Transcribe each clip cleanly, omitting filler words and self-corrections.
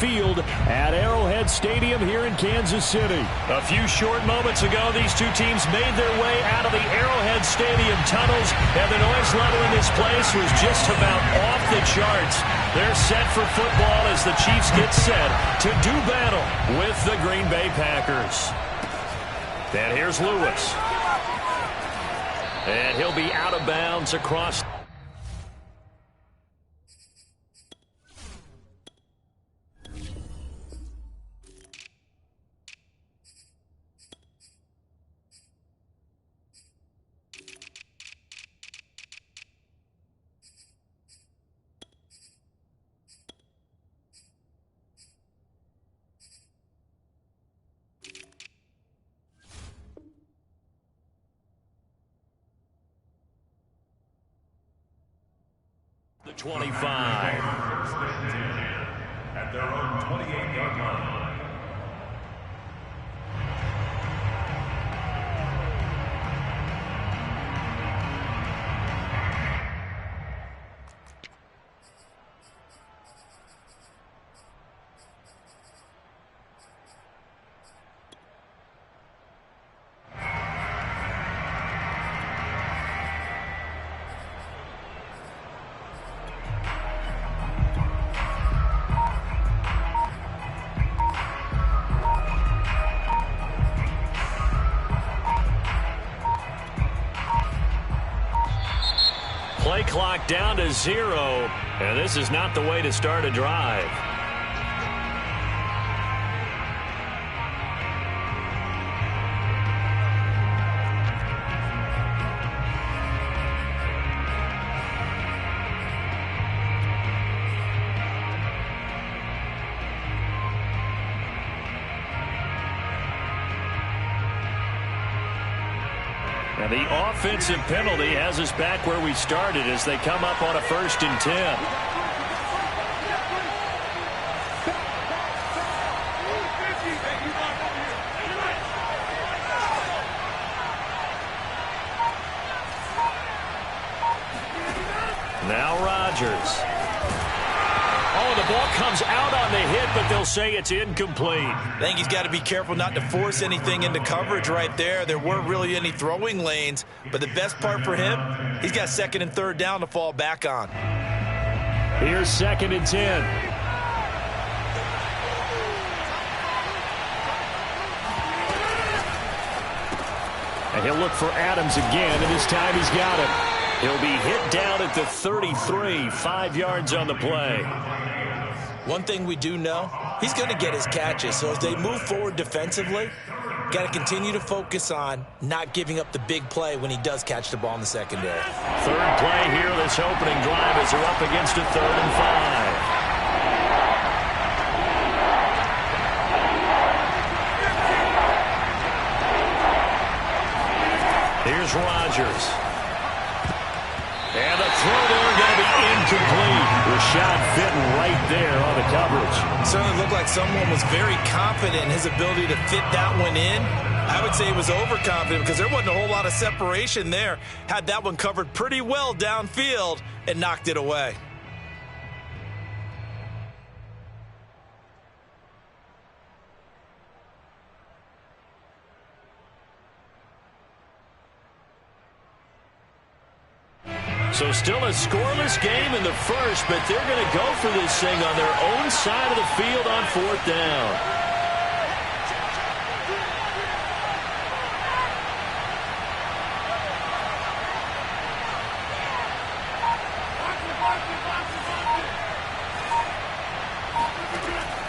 Field at Arrowhead Stadium here in Kansas City. A few short moments ago, these two teams made their way out of the Arrowhead Stadium tunnels, and the noise level in this place was just about off the charts. They're set for football as the Chiefs get set to do battle with the Green Bay Packers. And here's Lewis. And he'll be out of bounds across. The 25. At their own 28-yard line. Play clock down to 0, and this is not the way to start a drive. And the offensive penalty has us back where we started as they come up on a 1st and 10. Now Rodgers. Oh, the ball comes out on the hit, but they'll say it's incomplete. I think he's got to be careful not to force anything into coverage right there. There weren't really any throwing lanes, but the best part for him, he's got 2nd and 3rd down to fall back on. Here's 2nd and 10. And he'll look for Adams again, and this time he's got him. He'll be hit down at the 33, 5 yards on the play. One thing we do know, he's going to get his catches. So as they move forward defensively, got to continue to focus on not giving up the big play when he does catch the ball in the secondary. 3rd play here, this opening drive as they're up against a 3rd and 5. Here's Rodgers. And the throw there going to be incomplete. Rashad fitting right there on the coverage. Certainly looked like someone was very confident in his ability to fit that one in. I would say he was overconfident because there wasn't a whole lot of separation there. Had that one covered pretty well downfield and knocked it away. So still a scoreless game in the first, but they're going to go for this thing on their own side of the field on 4th down.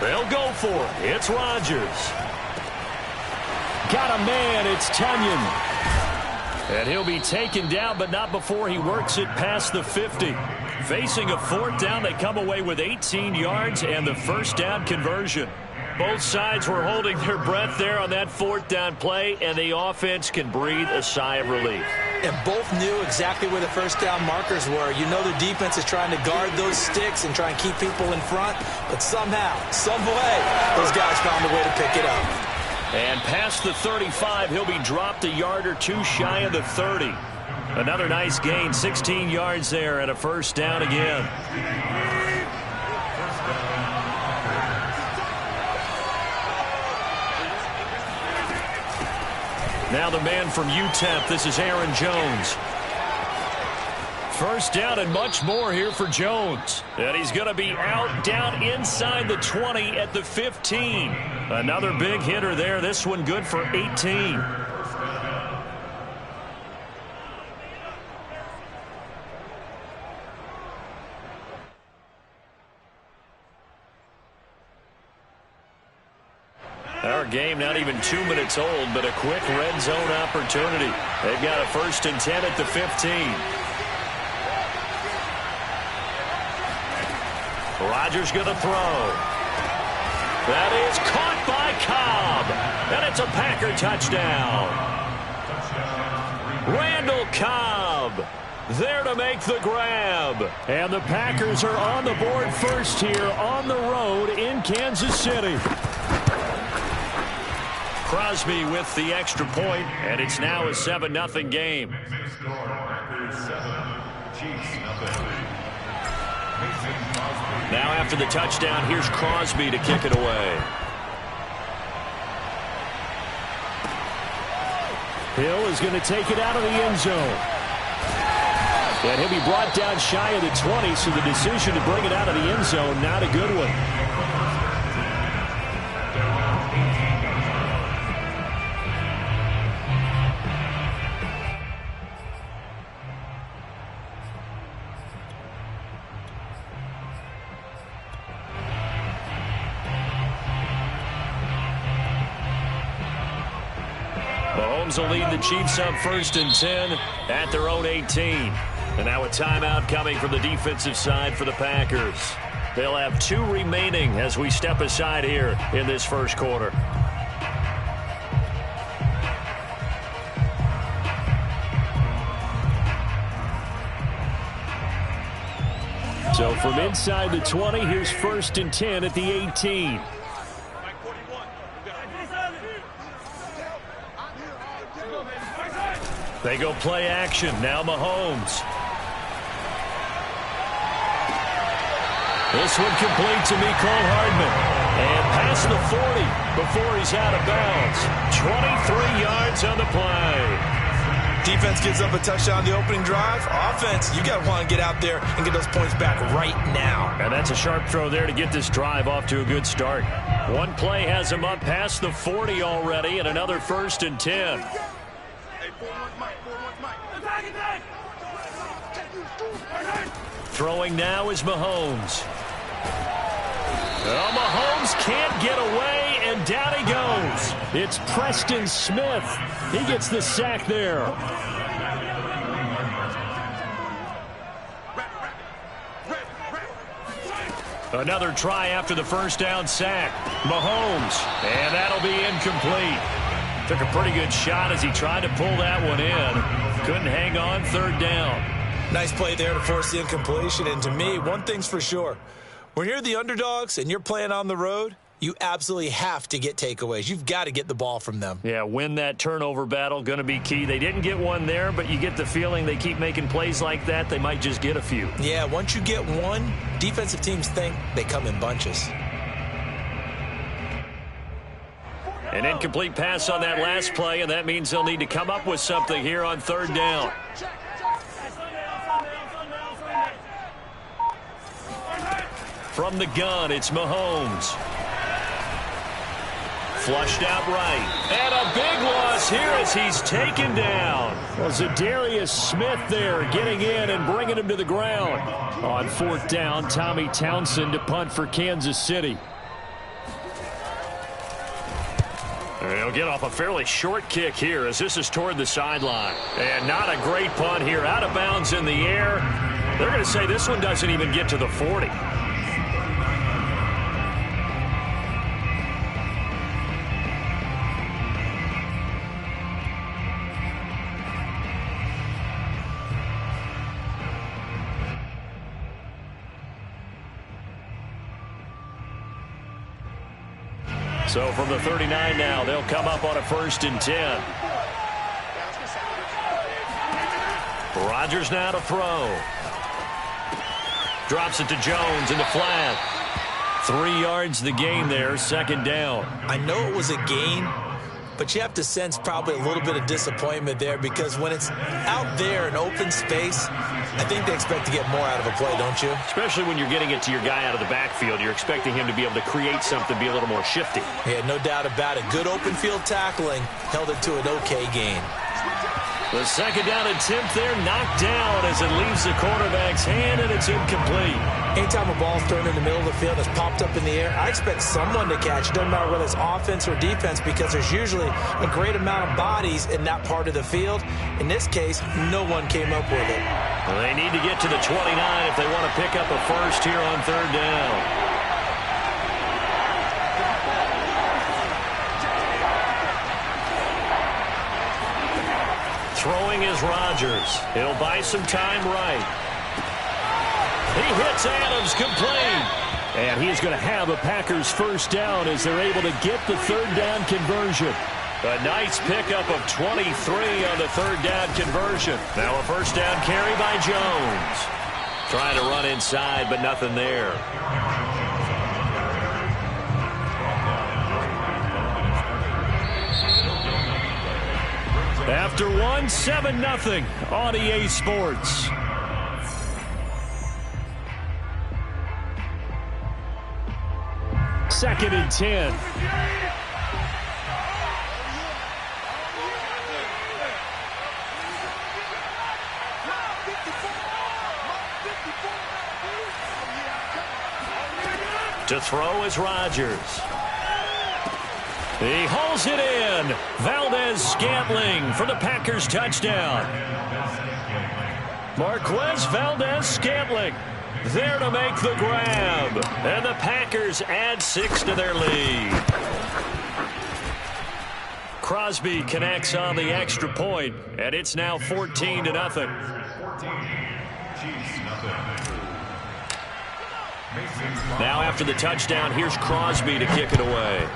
They'll go for it. It's Rodgers. Got a man. It's Tunyon. And he'll be taken down, but not before he works it past the 50. Facing a 4th down, they come away with 18 yards and the 1st down conversion. Both sides were holding their breath there on that 4th down play, and the offense can breathe a sigh of relief. And both knew exactly where the 1st down markers were. You know the defense is trying to guard those sticks and try and keep people in front, but somehow, some way, those guys found a way to pick it up. And past the 35, he'll be dropped a yard or two shy of the 30. Another nice gain, 16 yards there and a 1st down again. Now the man from UTEP, this is Aaron Jones. First down and much more here for Jones. And he's going to be out down inside the 20 at the 15. Another big hitter there. This one good for 18. Our game not even 2 minutes old, but a quick red zone opportunity. They've got a 1st and 10 at the 15. Rodgers going to throw. That is caught by Cobb. And it's a Packer touchdown. Randall Cobb there to make the grab. And the Packers are on the board first here on the road in Kansas City. Crosby with the extra point, and it's now a 7-0 game. Now after the touchdown, here's Crosby to kick it away. Hill is going to take it out of the end zone. And he'll be brought down shy of the 20, so the decision to bring it out of the end zone, not a good one. Mahomes will lead the Chiefs up 1st and 10 at their own 18. And now a timeout coming from the defensive side for the Packers. They'll have 2 remaining as we step aside here in this first quarter. So from inside the 20, here's 1st and 10 at the 18. They go play action. Now Mahomes. This one complete to Mecole Hardman. And past the 40 before he's out of bounds. 23 yards on the play. Defense gives up a touchdown on the opening drive. Offense, you got to want to get out there and get those points back right now. And that's a sharp throw there to get this drive off to a good start. One play has him up past the 40 already, and another 1st and 10. Throwing now is Mahomes. Oh, Mahomes can't get away, and down he goes. It's Preston Smith. He gets the sack there. Another try after the first down sack. Mahomes, and that'll be incomplete. Took a pretty good shot as he tried to pull that one in. Couldn't hang on, 3rd down. Nice play there to force the incompletion. And to me, one thing's for sure. When you're the underdogs and you're playing on the road, you absolutely have to get takeaways. You've got to get the ball from them. Yeah, win that turnover battle, going to be key. They didn't get one there, but you get the feeling they keep making plays like that, they might just get a few. Yeah, once you get one, defensive teams think they come in bunches. An incomplete pass on that last play, and that means they'll need to come up with something here on 3rd down. From the gun, it's Mahomes. Flushed out right. And a big loss here as he's taken down. Well, Zadarius Smith there getting in and bringing him to the ground. On 4th down, Tommy Townsend to punt for Kansas City. He'll get off a fairly short kick here as this is toward the sideline. And not a great punt here. Out of bounds in the air. They're going to say this one doesn't even get to the 40. So from the 39 now, they'll come up on a 1st and 10. Rodgers now to throw. Drops it to Jones in the flat. 3 yards the gain there, 2nd down. I know it was a gain, but you have to sense probably a little bit of disappointment there, because when it's out there in open space, I think they expect to get more out of a play, don't you? Especially when you're getting it to your guy out of the backfield. You're expecting him to be able to create something, be a little more shifty. Yeah, no doubt about it. Good open field tackling held it to an okay gain. The second down attempt there knocked down as it leaves the quarterback's hand, and it's incomplete. Anytime a ball's thrown in the middle of the field that's popped up in the air, I expect someone to catch. It doesn't matter whether it's offense or defense, because there's usually a great amount of bodies in that part of the field. In this case, no one came up with it. Well, they need to get to the 29 if they want to pick up a first here on third down. Throwing is Rodgers. He'll buy some time right. He hits Adams complete. And he's going to have a Packers first down as they're able to get the third down conversion. A nice pickup of 23 on the third down conversion. Now a first down carry by Jones. Trying to run inside, but nothing there. After 7-0 on EA Sports. Second and 10. To throw is Rodgers. He hauls it in. Valdez-Scantling for the Packers touchdown. Marquez Valdez-Scantling there to make the grab. And the Packers add 6 to their lead. Crosby connects on the extra point, and it's now 14-0. Now after the touchdown, here's Crosby to kick it away.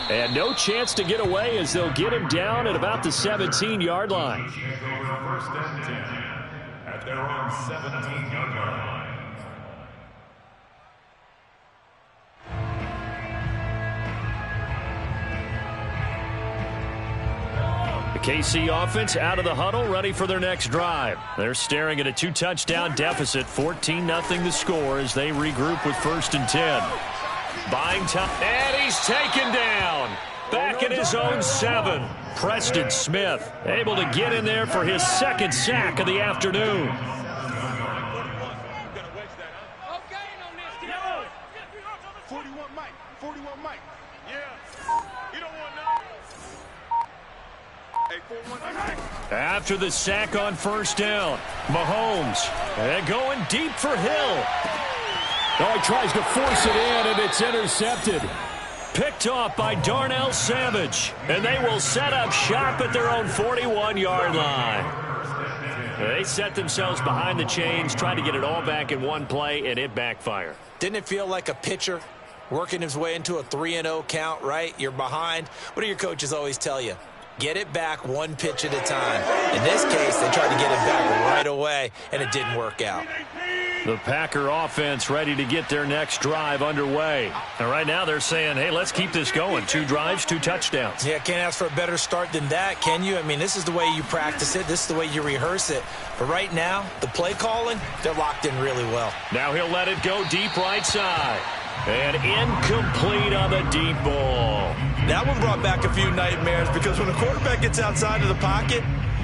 And no chance to get away as they'll get him down at about the 17-yard line. First and 10 at their own 17-yard line. The KC offense out of the huddle, ready for their next drive. They're staring at a 2-touchdown deficit, 14-0 the score as they regroup with first and 10. Buying time, and he's taken down. Back in his own 7. Preston Smith able to get in there for his second sack of the afternoon. After the sack on first down, Mahomes and going deep for Hill. Oh, he tries to force it in, and it's intercepted. Picked off by Darnell Savage. And they will set up shop at their own 41-yard line. They set themselves behind the chains, tried to get it all back in one play, and it backfired. Didn't it feel like a pitcher working his way into a 3-0 count, right? You're behind. What do your coaches always tell you? Get it back one pitch at a time. In this case, they tried to get it back right away, and it didn't work out. The Packer offense ready to get their next drive underway. And right now they're saying, hey, let's keep this going. 2 drives, 2 touchdowns. Yeah, can't ask for a better start than that, can you? I mean, this is the way you practice it. This is the way you rehearse it. But right now, the play calling, they're locked in really well. Now he'll let it go deep right side. And incomplete on the deep ball. That one brought back a few nightmares, because when a quarterback gets outside of the pocket,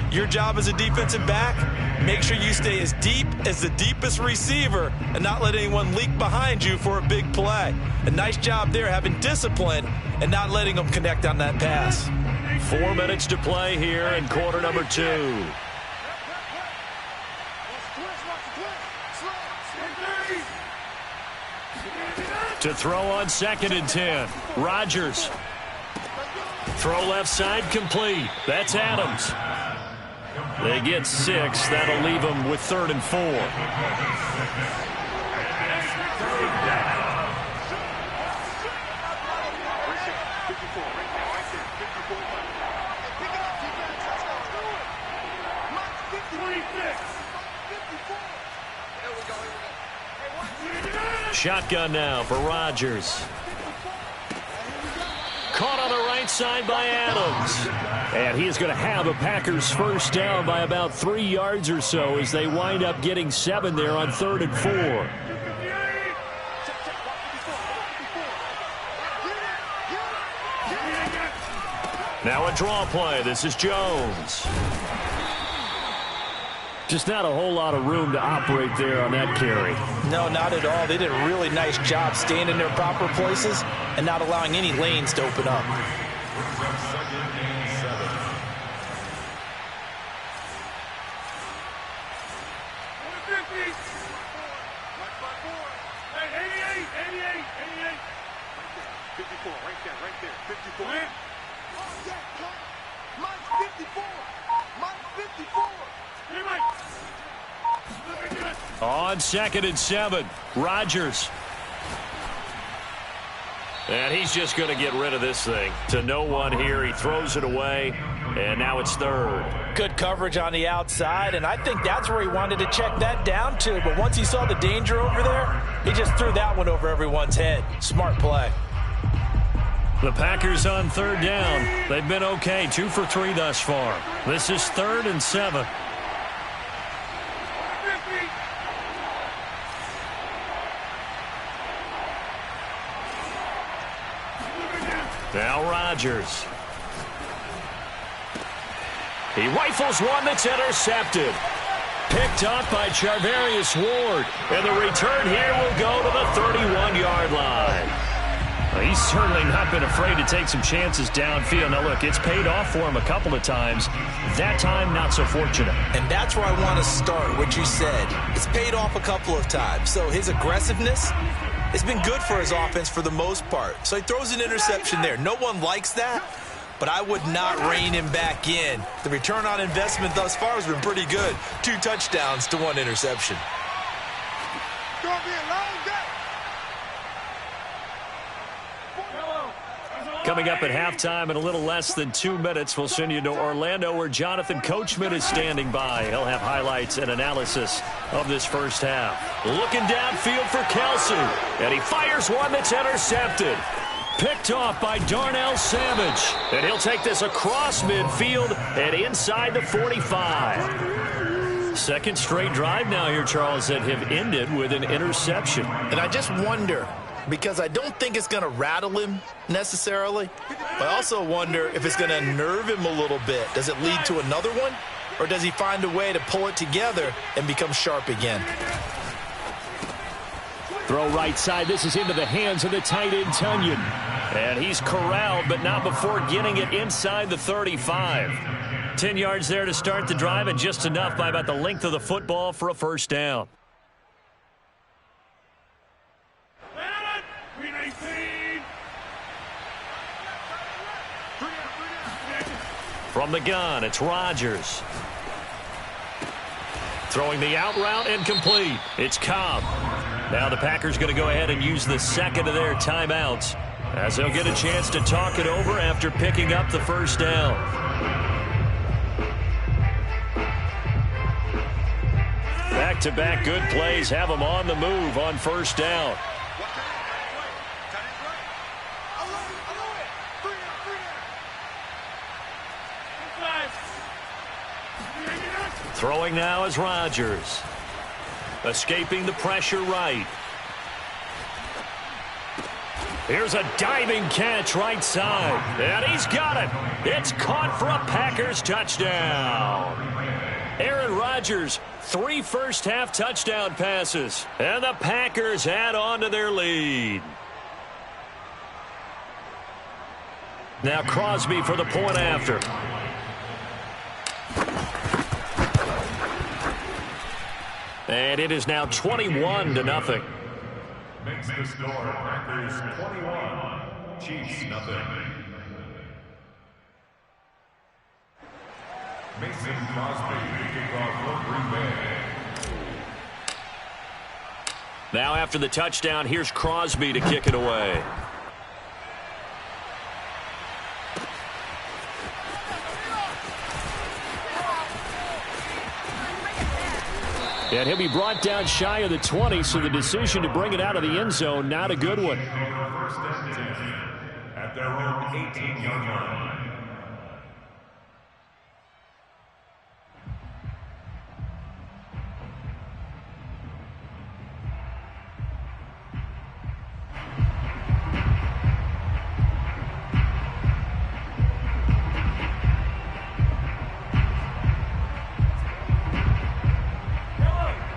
your job as a defensive back, make sure you stay as deep as the deepest receiver and not let anyone leak behind you for a big play. A nice job there having discipline and not letting them connect on that pass. 4 minutes to play here in quarter number 2. To throw on second and 10. Rodgers. Throw left side complete. That's Adams. They get 6. That'll leave them with 3rd and 4. Shotgun now for Rodgers. Caught on the right side by Adams. And he is going to have a Packers first down by about 3 yards or so as they wind up getting 7 there on 3rd and 4. Now a draw play. This is Jones. Just not a whole lot of room to operate there on that carry. No, not at all. They did a really nice job staying in their proper places and not allowing any lanes to open up. On 2nd and 7, Rodgers. And he's just going to get rid of this thing. To no one here. He throws it away, and now it's 3rd. Good coverage on the outside, and I think that's where he wanted to check that down to. But once he saw the danger over there, he just threw that one over everyone's head. Smart play. The Packers on 3rd down. They've been okay, 2 for 3 thus far. This is 3rd and 7. Now Rodgers. He rifles one that's intercepted. Picked up by Charvarius Ward. And the return here will go to the 31-yard line. Well, he's certainly not been afraid to take some chances downfield. Now, look, it's paid off for him a couple of times. That time, not so fortunate. And that's where I want to start, what you said. It's paid off a couple of times. So his aggressiveness has been good for his offense for the most part. So he throws an interception there. No one likes that, but I would not rein him back in. The return on investment thus far has been pretty good. 2 touchdowns to 1 interception. Coming up at halftime in a little less than 2 minutes, we'll send you to Orlando where Jonathan Coachman is standing by. He'll have highlights and analysis of this first half. Looking downfield for Kelsey, and he fires one that's intercepted. Picked off by Darnell Savage, and he'll take this across midfield and inside the 45. Second straight drive now here, Charles, that have ended with an interception. And I just wonder, because I don't think it's going to rattle him necessarily. I also wonder if it's going to nerve him a little bit. Does it lead to another one? Or does he find a way to pull it together and become sharp again? Throw right side. This is into the hands of the tight end, Tunyon. And he's corralled, but not before getting it inside the 35. 10 yards there to start the drive, and just enough by about the length of the football for a first down. From the gun, it's Rodgers. Throwing the out route, incomplete. It's Cobb. Now the Packers going to go ahead and use the second of their timeouts as they'll get a chance to talk it over after picking up the first down. Back-to-back good plays have them on the move on first down. Throwing now is Rodgers. Escaping the pressure right. Here's a diving catch right side. And he's got it. It's caught for a Packers touchdown. Aaron Rodgers, 3 first-half touchdown passes. And the Packers add on to their lead. Now Crosby for the point after. And it is now 21-0. Makes the score Packers 21, Chiefs nothing. Mason Crosby kickoff for Green Bay. Now after the touchdown, here's Crosby to kick it away. And he'll be brought down shy of the 20, so the decision to bring it out of the end zone, not a good one. First and 10 at their own 18-yard line.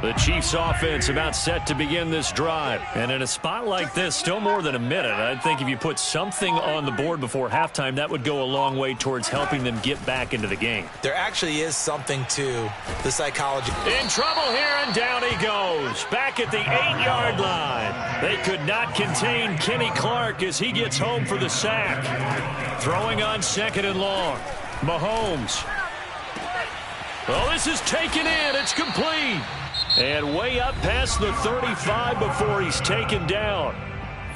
The Chiefs offense about set to begin this drive. And in a spot like this, still more than a minute. I think if you put something on the board before halftime, that would go a long way towards helping them get back into the game. There actually is something to the psychology. In trouble here, and down he goes. Back at the 8-yard line. They could not contain Kenny Clark as he gets home for the sack. Throwing on 2nd and long. Mahomes. Well, this is taken in. It's complete. And way up past the 35 before he's taken down.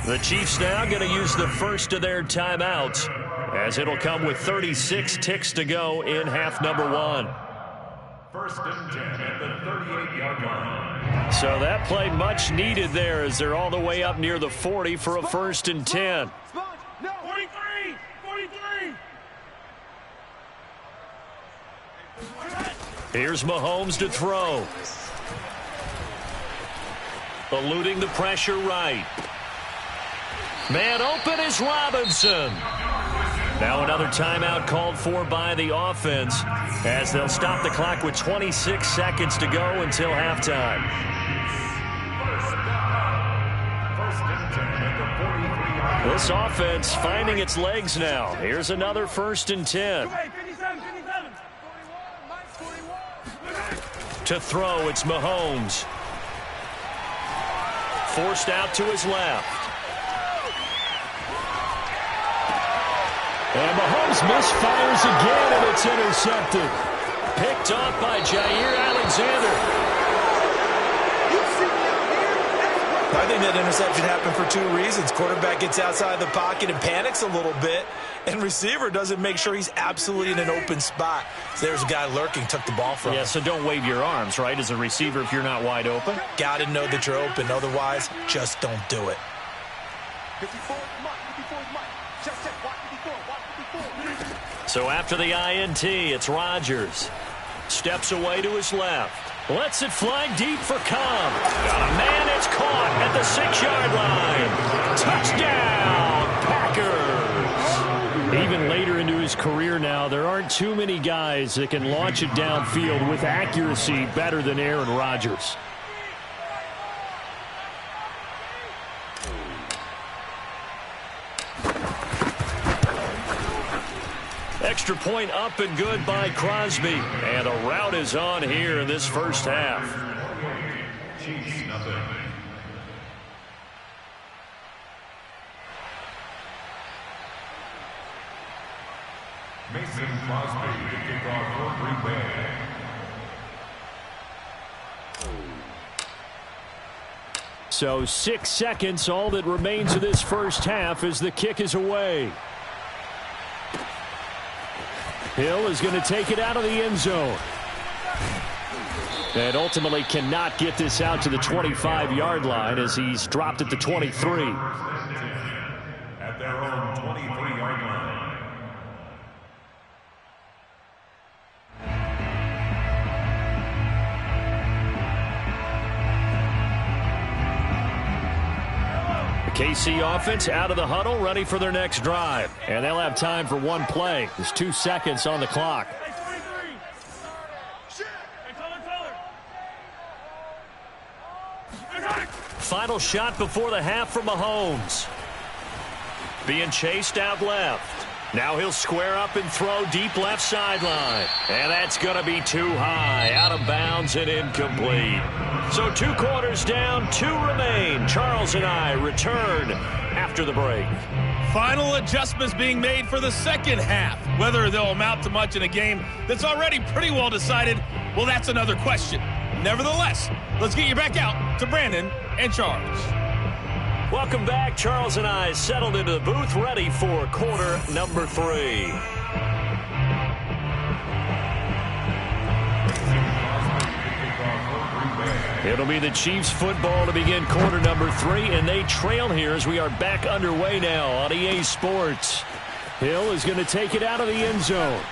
The Chiefs now going to use the first of their timeouts, as it'll come with 36 ticks to go in half number 1. First and 10 at the 38-yard line. So that play much needed there as they're all the way up near the 40 for a 1st and 10. 43! Here's Mahomes to throw. Eluding the pressure right. Man open is Robinson. Now another timeout called for by the offense as they'll stop the clock with 26 seconds to go until halftime. First and 10 at the 43-yard line. This offense finding its legs now. Here's another 1st and 10. To throw, it's Mahomes. Forced out to his left. And Mahomes misfires again, and it's intercepted. Picked off by Jair Alexander. I think that interception happened for 2 reasons. Quarterback gets outside the pocket and panics a little bit, and receiver doesn't make sure he's absolutely in an open spot. So there's a guy lurking, took the ball from him. Yeah, so don't wave your arms, right, as a receiver if you're not wide open. Got to know that you're open. Otherwise, just don't do it. So after the INT, it's Rodgers. Steps away to his left. Lets it fly deep for Cobb. Got a man, it's caught at the 6-yard line. Touchdown, Packers. Even later into his career now, there aren't too many guys that can launch it downfield with accuracy better than Aaron Rodgers. Extra point up and good by Crosby. And a rout is on here in this first half. Chiefs nothing. Mason Crosby to kick off for Green Bay. So 6 seconds, all that remains of this first half as the kick is away. Hill is going to take it out of the end zone. And ultimately cannot get this out to the 25-yard line as he's dropped at the 23. At their own 23-yard line. The KC offense out of the huddle, ready for their next drive. And they'll have time for one play. There's 2 seconds on the clock. Final shot before the half for Mahomes. Being chased out left. Now he'll square up and throw deep left sideline. And that's going to be too high. Out of bounds and incomplete. So 2 quarters down, 2 remain. Charles and I return after the break. Final adjustments being made for the second half. Whether they'll amount to much in a game that's already pretty well decided, well, that's another question. Nevertheless, let's get you back out to Brandon and Charles. Welcome back. Charles and I settled into the booth, ready for quarter number 3. It'll be the Chiefs football to begin quarter number 3, and they trail here as we are back underway now on EA Sports. Hill is going to take it out of the end zone.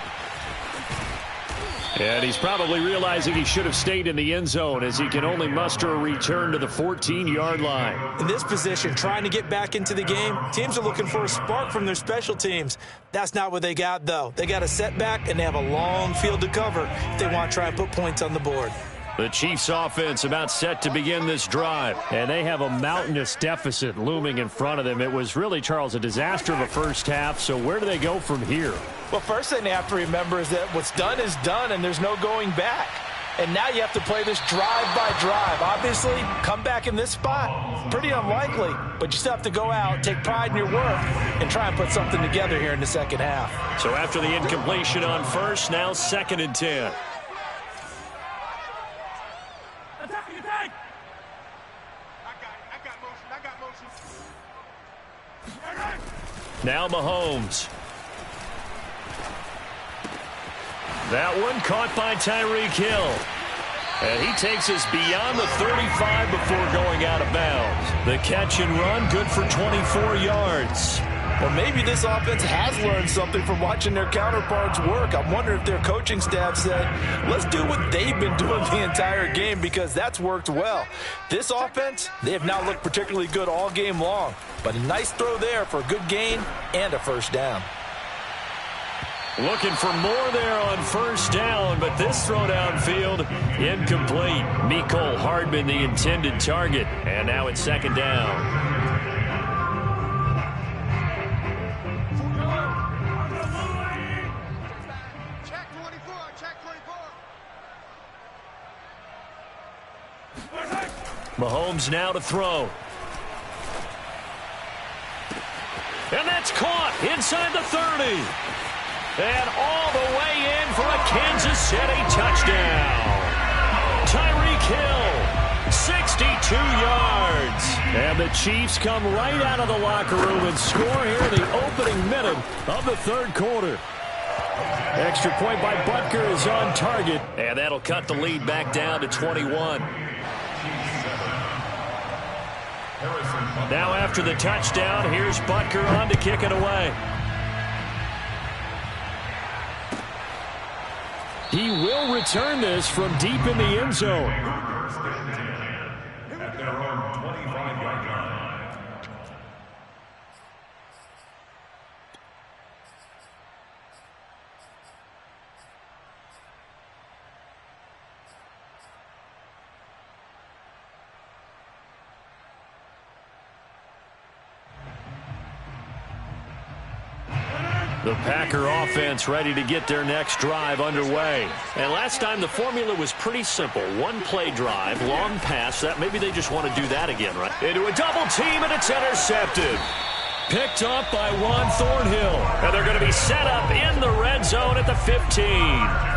And he's probably realizing he should have stayed in the end zone as he can only muster a return to the 14-yard line. In this position, trying to get back into the game, teams are looking for a spark from their special teams. That's not what they got, though. They got a setback, and they have a long field to cover if they want to try and put points on the board. The Chiefs offense about set to begin this drive. And they have a mountainous deficit looming in front of them. It was really, Charles, a disaster of a first half. So where do they go from here? Well, first thing they have to remember is that what's done is done, and there's no going back. And now you have to play this drive by drive. Obviously, come back in this spot, pretty unlikely. But you still have to go out, take pride in your work, and try and put something together here in the second half. So after the incompletion on first, now 2nd and 10. Now Mahomes. That one caught by Tyreek Hill. And he takes us beyond the 35 before going out of bounds. The catch and run, good for 24 yards. Well, maybe this offense has learned something from watching their counterparts work. I'm wondering if their coaching staff said, let's do what they've been doing the entire game, because that's worked well. This offense, they have not looked particularly good all game long. But a nice throw there for a good gain and a first down. Looking for more there on first down, but this throw downfield incomplete. Mecole Hardman the intended target, and now it's 2nd down. Mahomes now to throw. And that's caught inside the 30. And all the way in for a Kansas City touchdown. Tyreek Hill, 62 yards. And the Chiefs come right out of the locker room and score here in the opening minute of the 3rd quarter. Extra point by Butker is on target. And that'll cut the lead back down to 21. Now after the touchdown, here's Butker on to kick it away. He will return this from deep in the end zone. At their own 25-yard line. The Packer offense ready to get their next drive underway. And last time the formula was pretty simple. One play drive, long pass. That maybe they just want to do that again, right? Into a double team, and it's intercepted. Picked up by Juan Thornhill. And they're going to be set up in the red zone at the 15.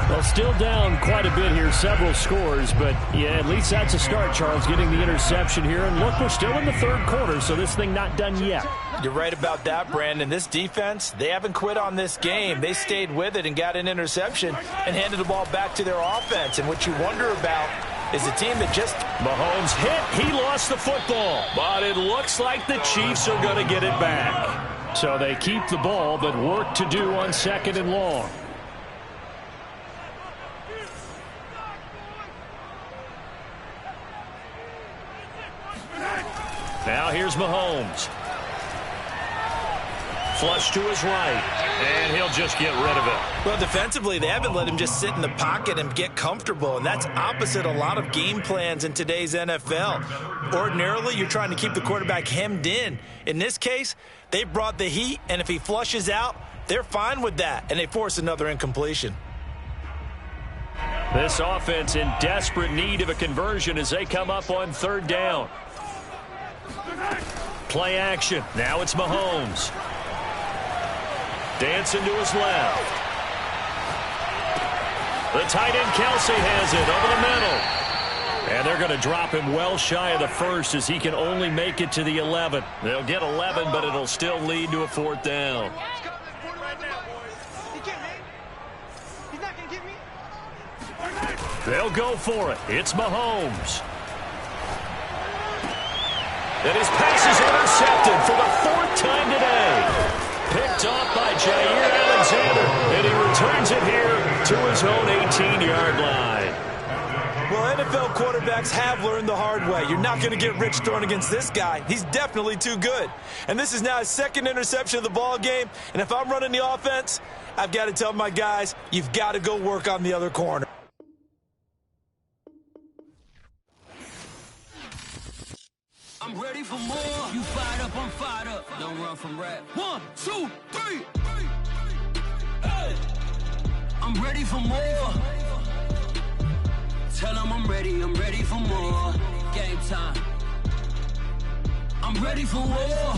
Well, still down quite a bit here, several scores, but yeah, at least that's a start, Charles, getting the interception here. And look, we're still in the 3rd quarter, so this thing not done yet. You're right about that, Brandon. This defense, they haven't quit on this game. They stayed with it and got an interception and handed the ball back to their offense. And what you wonder about is a team that just... Mahomes hit. He lost the football. But it looks like the Chiefs are going to get it back. So they keep the ball, but work to do on 2nd and long. Now here's Mahomes. Flush to his right, and he'll just get rid of it. Well, defensively, they haven't let him just sit in the pocket and get comfortable, and that's opposite a lot of game plans in today's NFL. Ordinarily, you're trying to keep the quarterback hemmed in. In this case, they brought the heat, and if he flushes out, they're fine with that, and they force another incompletion. This offense in desperate need of a conversion as they come up on 3rd down. Play action. Now it's Mahomes. Dancing to his left. The tight end Kelsey has it over the middle. And they're going to drop him well shy of the 1st as he can only make it to the 11. They'll get 11, but it'll still lead to a 4th down. They'll go for it. It's Mahomes. And his pass is intercepted for the 4th time today. Picked off by Jair Alexander, and he returns it here to his own 18-yard line. Well, NFL quarterbacks have learned the hard way. You're not going to get rich throwing against this guy. He's definitely too good. And this is now his 2nd interception of the ball game. And if I'm running the offense, I've got to tell my guys, you've got to go work on the other corner. I'm ready for more. You fired up, I'm fired up. Don't run from rap. 1, 2, 3. Hey. I'm ready for more. Tell them I'm ready for more. Game time. I'm ready for war.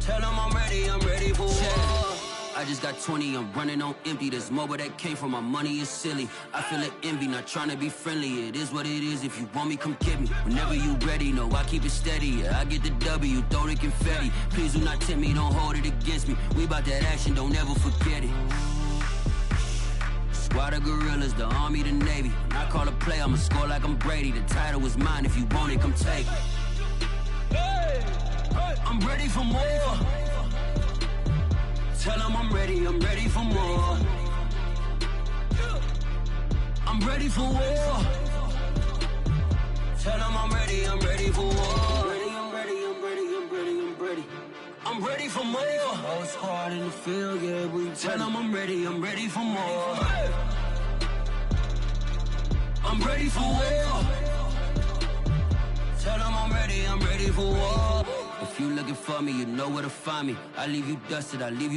Tell them I'm ready for war. I just got 20, I'm running on empty. This mobile that came from my money is silly. I feel like envy, not trying to be friendly. It is what it is, if you want me, come get me. Whenever you ready, no, I keep it steady. Yeah, I get the W, throw the confetti. Please do not tempt me, don't hold it against me. We about that action, don't ever forget it. Squad of gorillas, the army, the navy. When I call a play, I'ma score like I'm Brady. The title is mine, if you want it, come take it. I'm ready for more. Tell them I'm ready for more. I'm ready for war. Tell them I'm ready for war. I'm ready for more. Whole squad in the field, yeah, we tell them I'm ready for more. I'm ready for war. Tell them I'm ready for war. If you looking for me, you know where to find me. I leave you dusted, I leave you